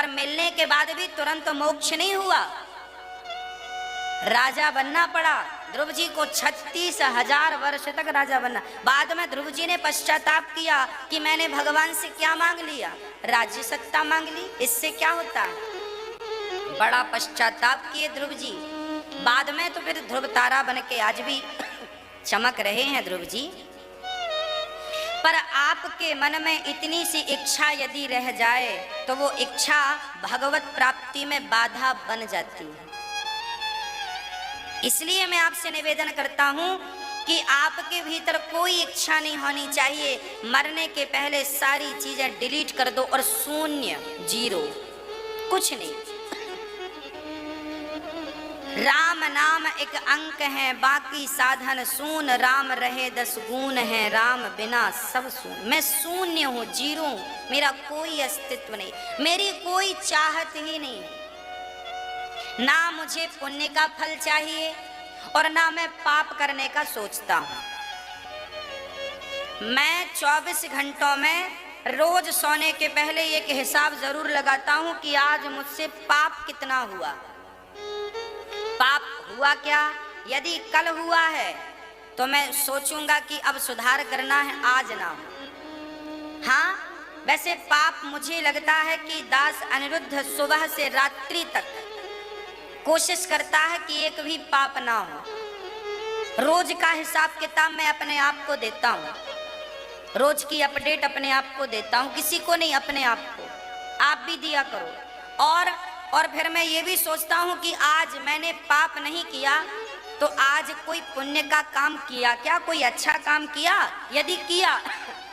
पर मिलने के बाद भी तुरंत मोक्ष नहीं हुआ, राजा बनना पड़ा। ध्रुव जी को 36,000 वर्ष तक राजा बनना। बाद में ध्रुव जी ने पश्चाताप किया कि मैंने भगवान से क्या मांग लिया, राज्य सत्ता मांग ली, इससे क्या होता है। बड़ा पश्चाताप किए ध्रुव जी। बाद में तो फिर ध्रुव तारा बन के आज भी चमक रहे हैं ध्रुव जी। पर आपके मन में इतनी सी इच्छा यदि रह जाए तो वो इच्छा भगवत प्राप्ति में बाधा बन जाती है। इसलिए मैं आपसे निवेदन करता हूं कि आपके भीतर कोई इच्छा नहीं होनी चाहिए। मरने के पहले सारी चीजें डिलीट कर दो और शून्य, जीरो, कुछ नहीं। राम नाम एक अंक है, बाकी साधन शून। राम रहे 10 गुण है, राम बिना सब शून। मैं शून्य हूं, जीरो हूं, मेरा कोई अस्तित्व नहीं, मेरी कोई चाहत ही नहीं। ना मुझे पुण्य का फल चाहिए और ना मैं पाप करने का सोचता हूं। मैं 24 घंटों में रोज सोने के पहले एक हिसाब जरूर लगाता हूं कि आज मुझसे पाप कितना हुआ, पाप हुआ क्या। यदि कल हुआ है तो मैं सोचूंगा कि अब सुधार करना है, आज ना हो। हाँ, वैसे पाप मुझे लगता है कि दास अनिरुद्ध सुबह से रात्रि तक कोशिश करता है कि एक भी पाप ना हो। रोज का हिसाब किताब मैं अपने आप को देता हूँ, रोज की अपडेट अपने आप को देता हूँ, किसी को नहीं, अपने आप को। आप भी दिया करो। और फिर मैं ये भी सोचता हूँ कि आज मैंने पाप नहीं किया तो आज कोई पुण्य का काम किया क्या, कोई अच्छा काम किया। यदि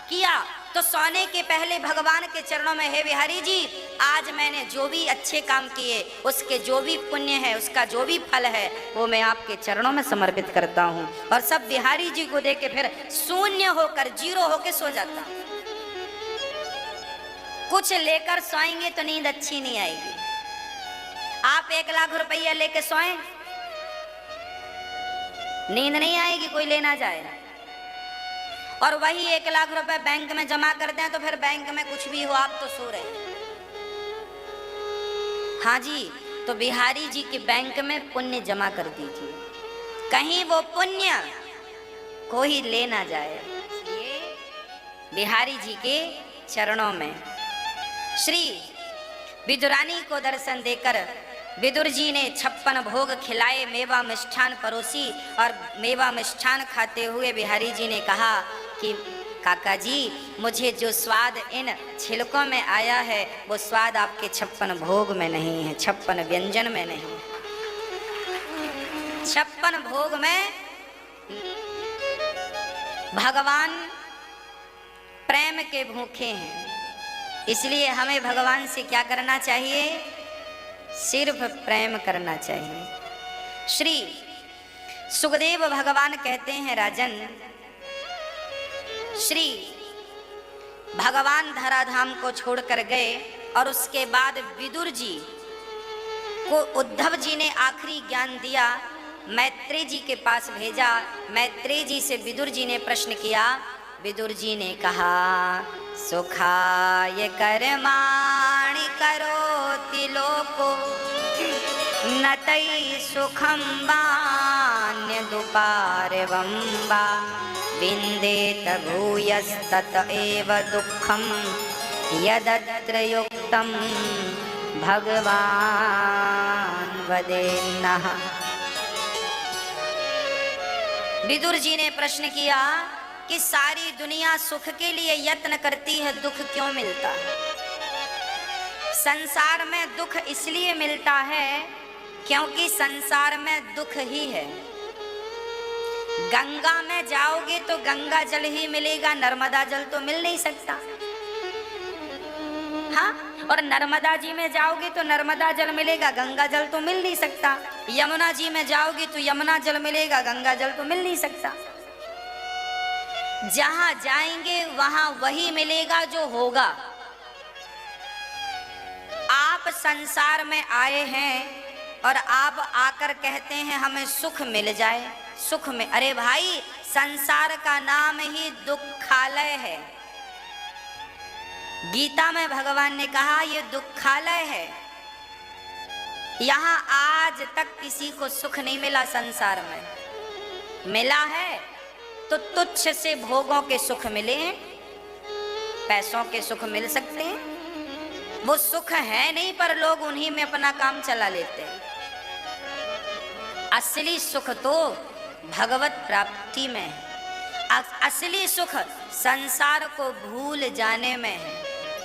किया तो सोने के पहले भगवान के चरणों में, हे बिहारी जी, आज मैंने जो भी अच्छे काम किए उसके जो भी पुण्य है, उसका जो भी फल है, वो मैं आपके चरणों में समर्पित करता हूँ। और सब बिहारी जी को देके फिर शून्य होकर, जीरो होकर सो जाता। कुछ लेकर सोएंगे तो नींद अच्छी नहीं आएगी। आप 1 लाख रुपया लेके सोएं, नींद नहीं आएगी, कोई लेना जाए। और वही 1 लाख रुपए बैंक में जमा कर दें तो फिर बैंक में कुछ भी हो, आप तो सो रहे। हाँ जी, तो बिहारी जी के बैंक में पुण्य जमा कर दीजिए, कहीं वो पुण्य कोई ले ना जाए। इसलिए बिहारी जी के चरणों में श्री विदुरानी को दर्शन देकर विदुर जी ने 56 भोग खिलाए, मेवा मिष्ठान परोसी। और मेवा मिष्ठान खाते हुए बिहारी जी ने कहा कि काका जी, मुझे जो स्वाद इन छिलकों में आया है वो स्वाद आपके 56 भोग में नहीं है, 56 व्यंजन में नहीं। 56 भोग में भगवान प्रेम के भूखे हैं। इसलिए हमें भगवान से क्या करना चाहिए, सिर्फ प्रेम करना चाहिए। श्री सुखदेव भगवान कहते हैं, राजन, श्री भगवान धराधाम को छोड़कर गए और उसके बाद विदुर जी को उद्धव जी ने आखिरी ज्ञान दिया, मैत्रेय जी के पास भेजा। मैत्रेय जी से विदुर जी ने प्रश्न किया। विदुर जी ने कहा, सुखाय कर्माणि करोति लोको न तै सुखं वान्यदुपारवं वा विन्देत भूयस्तत एव दुःखं यदत्र युक्तं भगवान् वदेन्नः। विदुर जी ने प्रश्न किया कि सारी दुनिया सुख के लिए यत्न करती है, दुख क्यों मिलता है। संसार में दुख इसलिए मिलता है क्योंकि संसार में दुख ही है। गंगा में जाओगे तो गंगा जल ही मिलेगा, नर्मदा जल तो मिल नहीं सकता। हाँ, और नर्मदा जी में जाओगे तो नर्मदा जल मिलेगा, गंगा जल तो मिल नहीं सकता। यमुना जी में जाओगे तो यमुना जल मिलेगा, गंगा जल तो मिल नहीं सकता। जहां जाएंगे वहां वही मिलेगा जो होगा। आप संसार में आए हैं और आप आकर कहते हैं हमें सुख मिल जाए, सुख में। अरे भाई, संसार का नाम ही दुखालय है। गीता में भगवान ने कहा ये दुखालय है, यहाँ आज तक किसी को सुख नहीं मिला। संसार में मिला है तो तुच्छ से भोगों के सुख मिले हैं, पैसों के सुख मिल सकते हैं, वो सुख है नहीं, पर लोग उन्हीं में अपना काम चला लेते हैं। असली सुख तो भगवत प्राप्ति में है। असली सुख संसार को भूल जाने में है।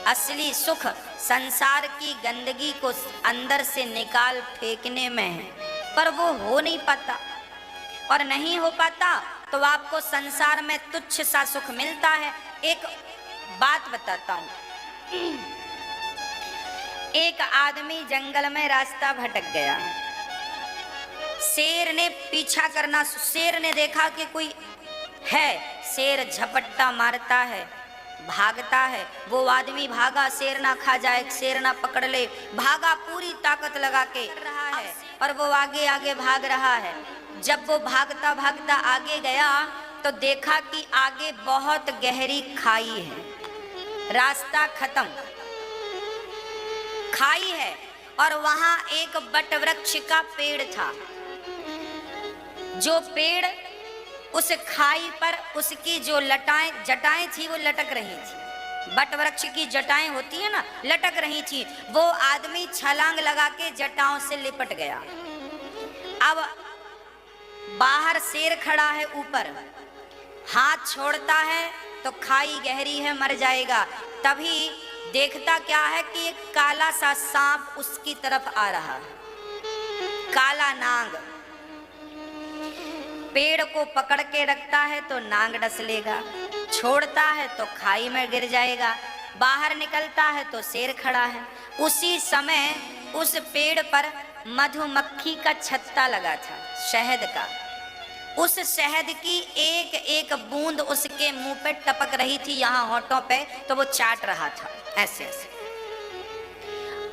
असली सुख संसार की गंदगी को अंदर से निकाल फेंकने में है, पर वो हो नहीं पाता। और नहीं हो पाता तो आपको संसार में तुच्छ सा सुख मिलता है। एक बात बताता हूं। एक आदमी जंगल में रास्ता भटक गया। शेर ने पीछा करना, शेर ने देखा कि कोई है, शेर झपट्टा मारता है, भागता है। वो आदमी भागा, शेर ना खा जाए, शेर ना पकड़ ले, भागा पूरी ताकत लगा के रहा है और वो आगे आगे भाग रहा है। जब वो भागता भागता आगे गया तो देखा कि आगे बहुत गहरी खाई है, रास्ता खत्म, खाई है और वहां एक बटवृक्ष का पेड़ था। जो पेड़ उस खाई पर, उसकी जो जटाएं थी वो लटक रही थी। बटवृक्ष की जटाएं होती है ना, लटक रही थी। वो आदमी छलांग लगा के जटाओं से लिपट गया। अब बाहर शेर खड़ा है, ऊपर हाथ छोड़ता है तो खाई गहरी है, मर जाएगा। तभी देखता क्या है कि एक काला सा सांप उसकी तरफ आ रहा है, काला नाग। पेड़ को पकड़ के रखता है तो नांग डस लेगा, छोड़ता है तो खाई में गिर जाएगा। बाहर निकलता है तो शेर खड़ा है। उसी समय उस पेड़ पर मधुमक्खी का छत्ता लगा था, शहद का। उस शहद की एक एक बूंद उसके मुंह पे टपक रही थी, यहाँ होठों पे, तो वो चाट रहा था ऐसे ऐसे,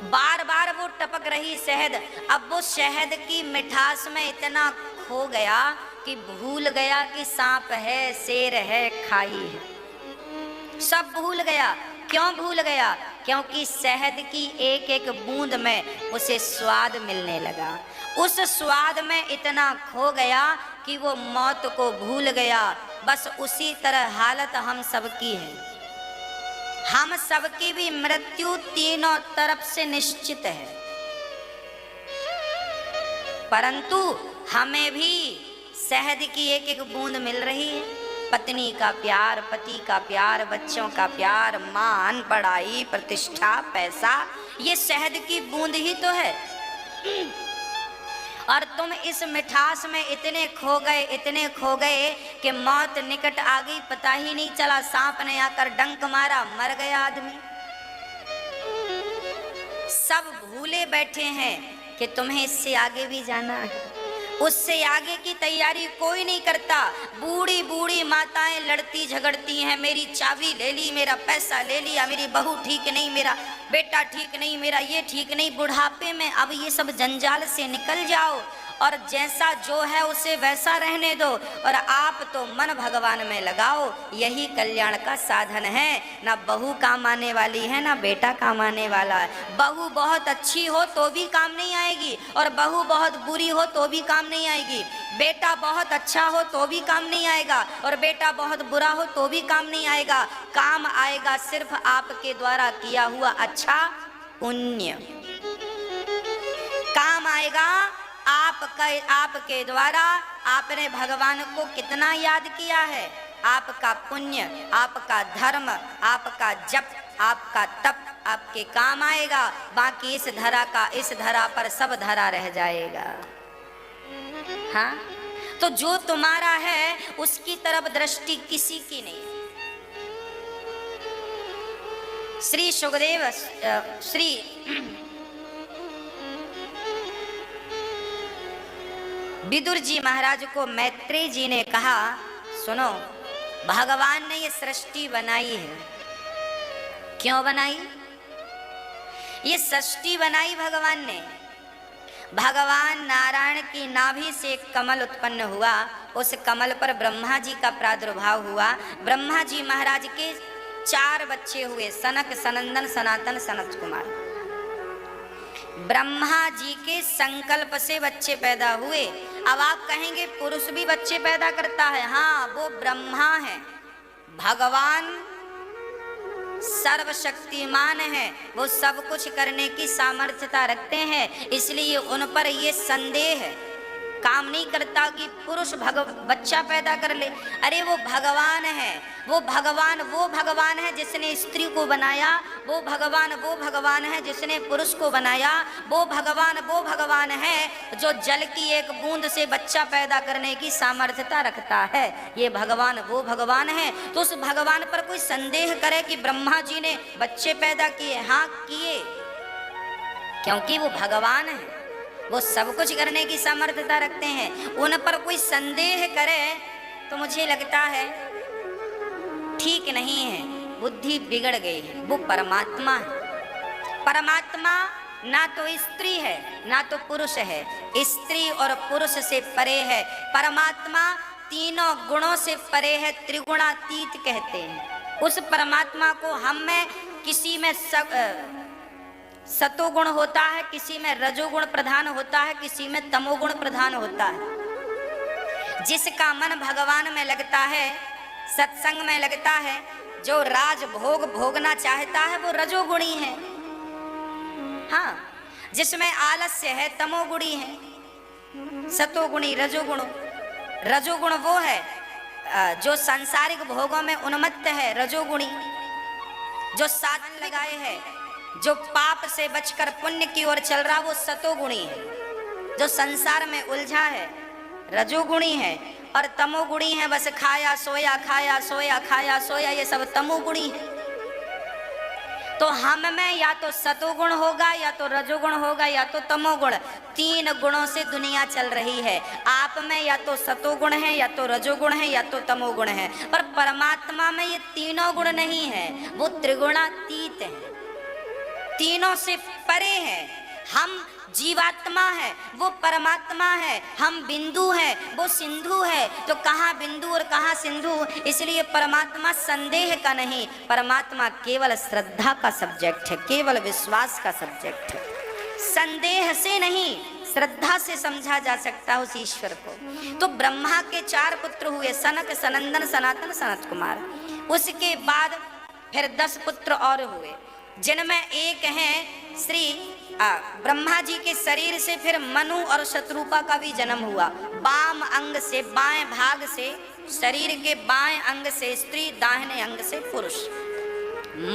बार बार वो टपक रही शहद। अब वो शहद की मिठास में इतना खो गया कि भूल गया कि सांप है, शेर है, खाई है, सब भूल गया। क्यों भूल गया? क्योंकि शहद की एक एक बूंद में उसे स्वाद मिलने लगा। उस स्वाद में इतना खो गया कि वो मौत को भूल गया। बस उसी तरह हालत हम सबकी है। हम सबकी भी मृत्यु तीनों तरफ से निश्चित है, परंतु हमें भी शहद की एक एक बूंद मिल रही है। पत्नी का प्यार, पति का प्यार, बच्चों का प्यार, मान, पढ़ाई, प्रतिष्ठा, पैसा, ये शहद की बूंद ही तो है। और तुम इस मिठास में इतने खो गए कि मौत निकट आ गई, पता ही नहीं चला। सांप ने आकर डंक मारा, मर गया आदमी। सब भूले बैठे हैं कि तुम्हें इससे आगे भी जाना है। उससे आगे की तैयारी कोई नहीं करता। बूढ़ी बूढ़ी माताएं लड़ती झगड़ती हैं, मेरी चाबी ले ली, मेरा पैसा ले लिया, मेरी बहू ठीक नहीं, मेरा बेटा ठीक नहीं, मेरा ये ठीक नहीं। बुढ़ापे में अब ये सब जंजाल से निकल जाओ और जैसा जो है उसे वैसा रहने दो और आप तो मन भगवान में लगाओ। यही कल्याण का साधन है। ना बहू काम आने वाली है, ना बेटा काम आने वाला है। बहू बहुत अच्छी हो तो भी काम नहीं आएगी और बहू बहुत बुरी हो तो भी काम नहीं आएगी। बेटा बहुत अच्छा हो तो भी काम नहीं आएगा और बेटा बहुत बुरा हो तो भी काम नहीं आएगा। काम आएगा सिर्फ आपके द्वारा किया हुआ अच्छा पुण्य। काम आएगा आपके द्वारा आपने भगवान को कितना याद किया है। आपका पुण्य, आपका धर्म, आपका जप, आपका तप आपके काम आएगा। बाकी इस धरा पर सब धरा रह जाएगा। हाँ, तो जो तुम्हारा है उसकी तरफ दृष्टि किसी की नहीं। श्री विदुर जी महाराज को मैत्रेय जी ने कहा, सुनो, भगवान ने ये सृष्टि बनाई है। क्यों बनाई? ये सृष्टि बनाई भगवान ने। भगवान नारायण की नाभि से एक कमल उत्पन्न हुआ। उस कमल पर ब्रह्मा जी का प्रादुर्भाव हुआ। ब्रह्मा जी महाराज के 4 बच्चे हुए, सनक, सनंदन, सनातन, सनत कुमार। ब्रह्मा जी के संकल्प से बच्चे पैदा हुए। अब आप कहेंगे पुरुष भी बच्चे पैदा करता है। हाँ, वो ब्रह्मा है, भगवान सर्वशक्तिमान है, वो सब कुछ करने की सामर्थ्यता रखते हैं, इसलिए उन पर ये संदेह काम नहीं करता कि पुरुष बच्चा पैदा कर ले। अरे वो भगवान है, वो भगवान है जिसने स्त्री को बनाया, वो भगवान है जिसने पुरुष को बनाया, वो भगवान है जो जल की एक बूंद से बच्चा पैदा करने की सामर्थ्यता रखता है। ये वो भगवान है। तो उस भगवान पर कोई संदेह करे कि ब्रह्मा जी ने बच्चे पैदा किए? हाँ किए, क्योंकि वो भगवान है, वो सब कुछ करने की सामर्थ्यता रखते हैं। उन पर कोई संदेह करे तो मुझे लगता है ठीक नहीं है, बुद्धि बिगड़ गई है। वो परमात्मा है। परमात्मा ना तो स्त्री है ना तो पुरुष है, स्त्री और पुरुष से परे है। परमात्मा तीनों गुणों से परे है, त्रिगुणातीत कहते हैं। उस परमात्मा को हम में किसी में सतोगुण होता है, किसी में रजोगुण प्रधान होता है, किसी में तमोगुण प्रधान होता है। जिसका मन भगवान में लगता है, सत्संग में लगता है, जो राज भोग भोगना चाहता है, वो रजोगुणी है। हाँ, जिसमें आलस्य है तमोगुणी है, सतोगुणी रजोगुण वो है जो सांसारिक भोगों में उन्मत्त है, रजोगुणी। जो साधन लगाए है, जो पाप से बचकर पुण्य की ओर चल रहा, वो सतोगुणी है। जो संसार में उलझा है, रजोगुणी है। और तमोगुणी है, बस खाया सोया खाया सोया खाया सोया, ये सब तमोगुणी है। तो हम में या तो सतोगुण होगा, या तो रजोगुण होगा, या तो तमोगुण। 3 गुणों से दुनिया चल रही है। आप में या तो सतोगुण है, या तो रजोगुण है, या तो तमोगुण है। पर परमात्मा में ये तीनों गुण नहीं है, वो त्रिगुणातीत है, तीनों से परे है। हम जीवात्मा है, वो परमात्मा है। हम बिंदु है, वो सिंधु है। तो कहाँ बिंदु और कहाँ सिंधु? इसलिए परमात्मा संदेह का नहीं, परमात्मा केवल श्रद्धा का सब्जेक्ट है, केवल विश्वास का सब्जेक्ट है। संदेह से नहीं, श्रद्धा से समझा जा सकता उस ईश्वर को। तो ब्रह्मा के 4 पुत्र हुए, सनक, सनंदन, सनातन, सनत कुमार। उसके बाद फिर 10 पुत्र और हुए, जिनमें एक हैं श्री ब्रह्मा जी के शरीर से फिर मनु और शत्रुपा का भी जन्म हुआ। बाम अंग से, बाएं भाग से, शरीर के बाएं अंग से स्त्री, दाहिने अंग से पुरुष।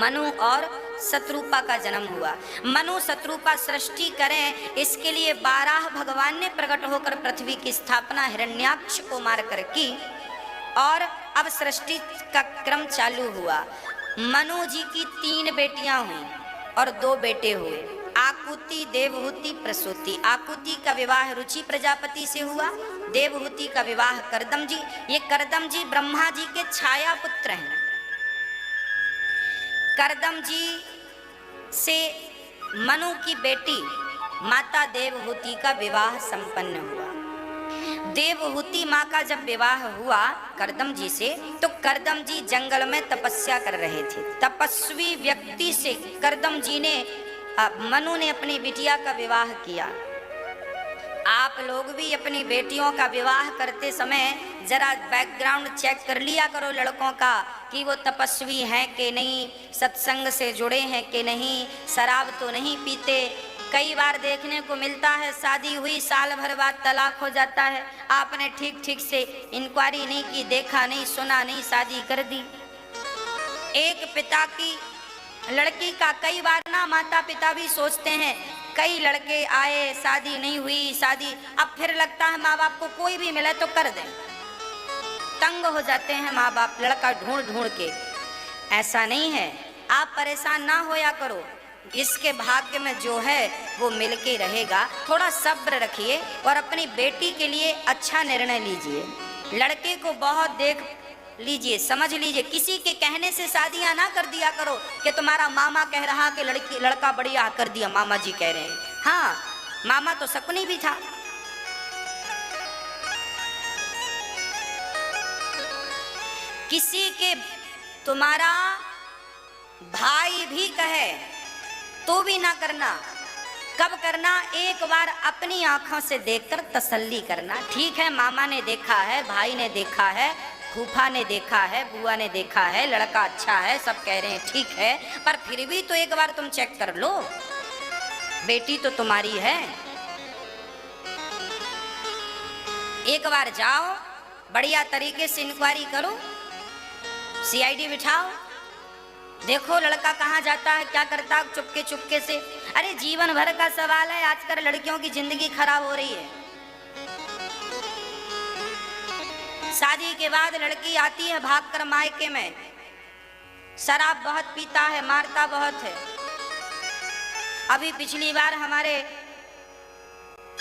मनु और शत्रुपा का जन्म हुआ। मनु शत्रुपा सृष्टि करें, इसके लिए 12 भगवान ने प्रकट होकर पृथ्वी की स्थापना हिरण्याक्ष को मारकर की। और अब सृष्टि का क्रम चालू हुआ। मनु जी की 3 बेटियां हुई और 2 बेटे हुए, आकुति, देवहूति, प्रसूति। आकुति का विवाह रुचि प्रजापति से हुआ, देवहूति का विवाह करदम जी। ये करदम जी ब्रह्मा जी के छाया पुत्र हैं। करदम जी से मनु की बेटी माता देवहूति का विवाह संपन्न हुआ। देवहूति माँ का जब विवाह हुआ करदम जी से, तो करदम जी जंगल में तपस्या कर रहे थे। तपस्वी व्यक्ति से करदम जी ने, मनु ने अपनी बिटिया का विवाह किया। आप लोग भी अपनी बेटियों का विवाह करते समय जरा बैकग्राउंड चेक कर लिया करो लड़कों का, कि वो तपस्वी हैं कि नहीं, सत्संग से जुड़े हैं कि नहीं, शराब तो नहीं पीते। कई बार देखने को मिलता है शादी हुई साल भर बाद तलाक हो जाता है। आपने ठीक से इंक्वायरी नहीं की, देखा नहीं, सुना नहीं, शादी कर दी। एक पिता की लड़की का कई बार ना माता पिता भी सोचते हैं, कई लड़के आए, शादी नहीं हुई, शादी, अब फिर लगता है माँ बाप को कोई भी मिले तो कर दें। तंग हो जाते हैं माँ बाप लड़का ढूंढ के। ऐसा नहीं है, आप परेशान ना होया करो, इसके भाग्य में जो है वो मिलके रहेगा। थोड़ा सब्र रखिए और अपनी बेटी के लिए अच्छा निर्णय लीजिए। लड़के को बहुत देख लीजिए, समझ लीजिए। किसी के कहने से शादियां ना कर दिया करो कि तुम्हारा मामा कह रहा कि लड़का बढ़िया कर दिया, मामा जी कह रहे हैं। हाँ, मामा तो शकुनी भी था। किसी के तुम्हारा भाई भी कहे तो भी ना करना। कब करना? एक बार अपनी आंखों से देखकर तसल्ली करना। ठीक है, मामा ने देखा है, भाई ने देखा है, फूफा ने देखा है, बुआ ने देखा है, लड़का अच्छा है, सब कह रहे हैं ठीक है, पर फिर भी तो एक बार तुम चेक कर लो, बेटी तो तुम्हारी है। एक बार जाओ, बढ़िया तरीके से इंक्वायरी करो, सीआईडी बिठाओ, देखो लड़का कहाँ जाता है, क्या करता है, चुपके चुपके से। अरे जीवन भर का सवाल है, आजकल लड़कियों की जिंदगी खराब हो रही है। शादी के बाद लड़की आती है भागकर मायके में, शराब बहुत पीता है, मारता बहुत है। अभी पिछली बार हमारे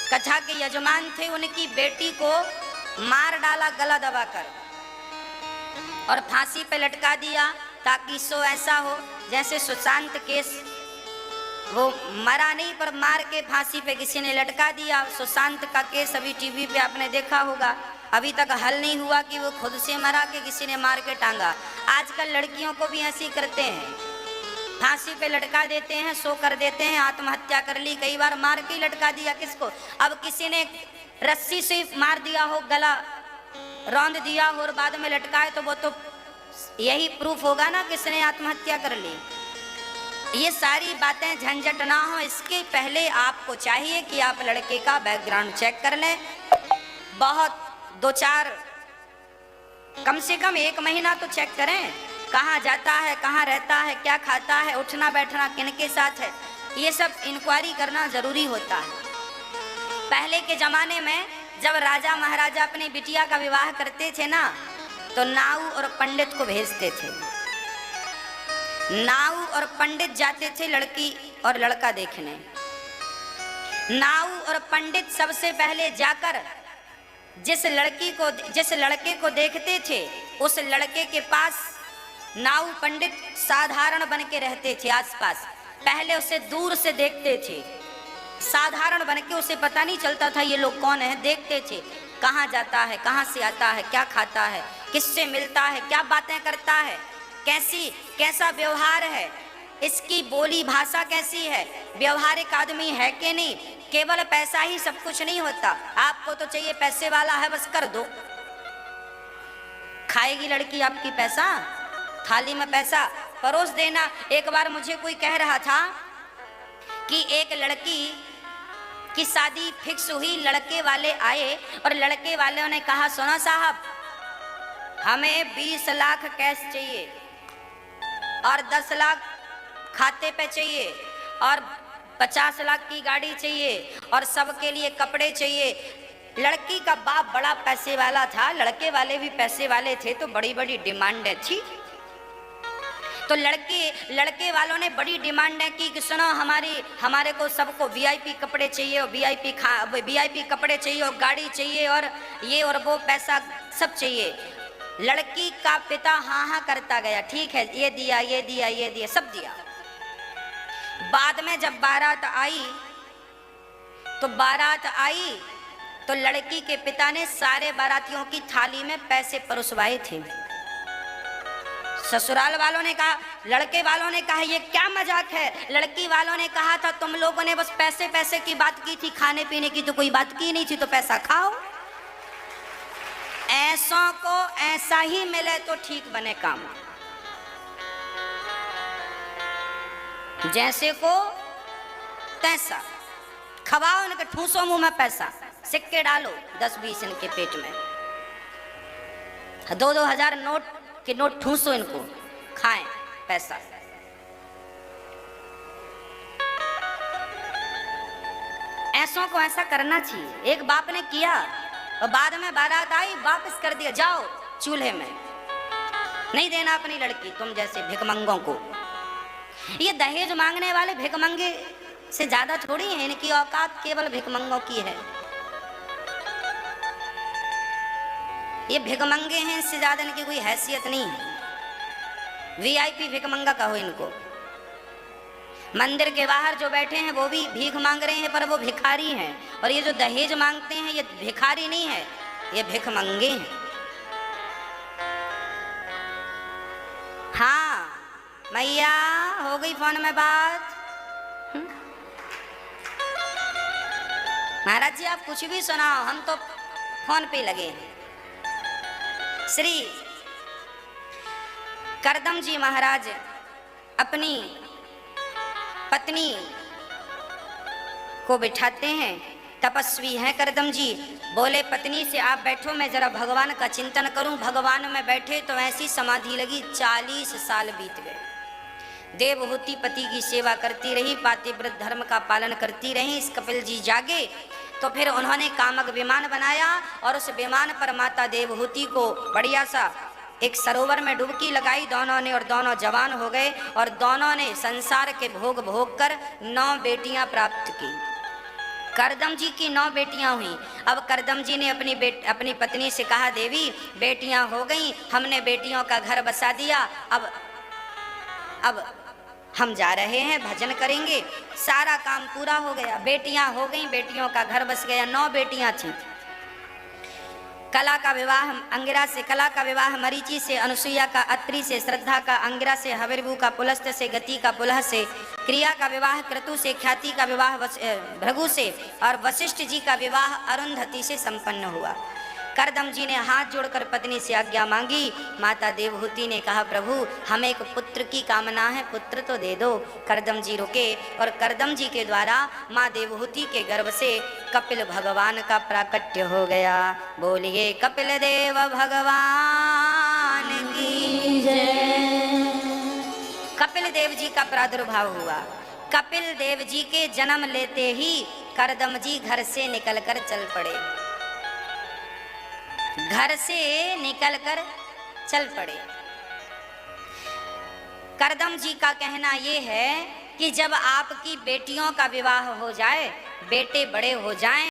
कथा के यजमान थे, उनकी बेटी को मार डाला गला दबाकर और फांसी पे लटका दिया, ताकि सो ऐसा हो जैसे सुशांत केस, वो मरा नहीं पर मार के फांसी पे किसी ने लटका दिया। सुशांत का केस अभी टीवी पे आपने देखा होगा, अभी तक हल नहीं हुआ कि वो खुद से मरा कि किसी ने मार के टांगा। आजकल लड़कियों को भी ऐसी करते हैं, फांसी पे लटका देते हैं, सो कर देते हैं, आत्महत्या कर ली, कई बार मार के लटका दिया किसको। अब किसी ने रस्सी से मार दिया हो, गला रौंद दिया हो और बाद में लटकाए, तो वो तो यही प्रूफ होगा ना किसने आत्महत्या कर ली। ये सारी बातें झंझट ना हो, इसके पहले आपको चाहिए कि आप लड़के का बैकग्राउंड चेक कर लें। बहुत 2-4 कम से कम 1 महीना तो चेक करें, कहाँ जाता है, कहाँ रहता है, क्या खाता है, उठना बैठना किनके साथ है, ये सब इंक्वायरी करना जरूरी होता है। पहले के जमाने में जब राजा महाराजा अपनी बिटिया का विवाह करते थे ना, तो नाऊ और पंडित को भेजते थे। नाऊ और पंडित जाते थे लड़की और लड़का देखने। नाऊ और पंडित सबसे पहले जाकर जिस लड़के को देखते थे, उस लड़के के पास नाऊ पंडित साधारण बन के रहते थे आसपास। पहले उसे दूर से देखते थे, साधारण बन के, उसे पता नहीं चलता था ये लोग कौन है। देखते थे कहाँ जाता है, कहाँ से आता है, क्या खाता है, किससे मिलता है, क्या बातें करता है, कैसा व्यवहार है, इसकी बोली भाषा कैसी है, व्यवहारिक आदमी है कि नहीं। केवल पैसा ही सब कुछ नहीं होता, आपको तो चाहिए पैसे वाला है बस कर दो। खाएगी लड़की आपकी पैसा, थाली में पैसा परोस देना। एक बार मुझे कोई कह रहा था कि एक लड़की की शादी फिक्स हुई, लड़के वाले आए और लड़के वालों ने कहा सुनो साहब, हमें 20 लाख कैश चाहिए और 10 लाख खाते पे चाहिए और 50 लाख की गाड़ी चाहिए और सबके लिए कपड़े चाहिए। लड़की का बाप बड़ा पैसे वाला था, लड़के वाले भी पैसे वाले थे, तो बड़ी बड़ी डिमांडें थी। तो लड़के वालों ने बड़ी डिमांडें की कि सुनो हमारे को सबको वीआईपी कपड़े चाहिए और वीआईपी कपड़े चाहिए और गाड़ी चाहिए और ये और वो पैसा सब चाहिए। लड़की का पिता हाँ करता गया, ठीक है ये दिया ये दिया ये दिया, सब दिया। बाद में जब बारात आई तो लड़की के पिता ने सारे बारातियों की थाली में पैसे परोसवाए थे। ससुराल वालों ने कहा, लड़के वालों ने कहा ये क्या मजाक है। लड़की वालों ने कहा था तुम लोगों ने बस पैसे पैसे की बात की थी, खाने पीने की तो कोई बात की नहीं थी, तो पैसा खाओ। ऐसों को ऐसा ही मिले तो ठीक बने काम, जैसे को तैसा खवाओ, इनके ठूसो मुंह में पैसा, सिक्के डालो 10-20 इनके पेट में, 2-2 हजार नोट के नोट ठूसो, इनको खाएं पैसा। ऐसों को ऐसा करना चाहिए। एक बाप ने किया और बाद में बारात आई, वापस कर दिया, जाओ चूल्हे में, नहीं देना अपनी लड़की तुम जैसे भिखमंगों को। ये दहेज मांगने वाले भिखमंगे से ज्यादा थोड़ी है, इनकी औकात केवल भिखमंगों की है। ये भिखमंगे हैं, इससे ज्यादा इनकी कोई हैसियत नहीं है। वीआईपी भिखमंगा कहो इनको। मंदिर के बाहर जो बैठे हैं वो भी भीख मांग रहे हैं, पर वो भिखारी हैं, और ये जो दहेज मांगते हैं ये भिखारी नहीं है, ये भिखमंगे हैं। हाँ, मैया हो गई फोन में बात। महाराज जी आप कुछ भी सुनाओ, हम तो फोन पे लगे हैं। श्री करदम जी महाराज अपनी पत्नी को बिठाते हैं, तपस्वी हैं करदम जी। बोले पत्नी से आप बैठो, मैं जरा भगवान का चिंतन करूं। भगवान में बैठे तो ऐसी समाधि लगी, 40 साल बीत गए। देवहूति पति की सेवा करती रही, पातिव्रत धर्म का पालन करती रही। इस कपिल जी जागे तो फिर उन्होंने कामक विमान बनाया और उस विमान पर माता देवहूति को बढ़िया सा एक सरोवर में डुबकी लगाई दोनों ने, और दोनों जवान हो गए और दोनों ने संसार के भोग भोग कर 9 बेटियां प्राप्त की। करदम जी की 9 बेटियां हुई। अब करदम जी ने अपनी पत्नी से कहा, देवी बेटियां हो गई, हमने बेटियों का घर बसा दिया, अब हम जा रहे हैं, भजन करेंगे। सारा काम पूरा हो गया, बेटियां हो गई, बेटियों का घर बस गया। 9 बेटियां थीं। कला का विवाह अंगिरा से, कला का विवाह मरीचि से, अनुसुईया का अत्रि से, श्रद्धा का अंगिरा से, हविर्भु का पुलस्त से, गति का पुलह से, क्रिया का विवाह क्रतु से, ख्याति का विवाह भृगु से और वशिष्ठ जी का विवाह अरुंधति से संपन्न हुआ। करदम जी ने हाथ जोड़कर पत्नी से आज्ञा मांगी। माता देवहूति ने कहा, प्रभु हमें एक पुत्र की कामना है, पुत्र तो दे दो। करदम जी रुके और करदम जी के द्वारा माँ देवहूति के गर्भ से कपिल भगवान का प्राकट्य हो गया। बोलिए कपिल देव भगवान की जय। कपिल देव जी का प्रादुर्भाव हुआ। कपिल देव जी के जन्म लेते ही करदम जी घर से निकलकर चल पड़े, घर से निकलकर चल पड़े। करदम जी का कहना यह है कि जब आपकी बेटियों का विवाह हो जाए, बेटे बड़े हो जाएं,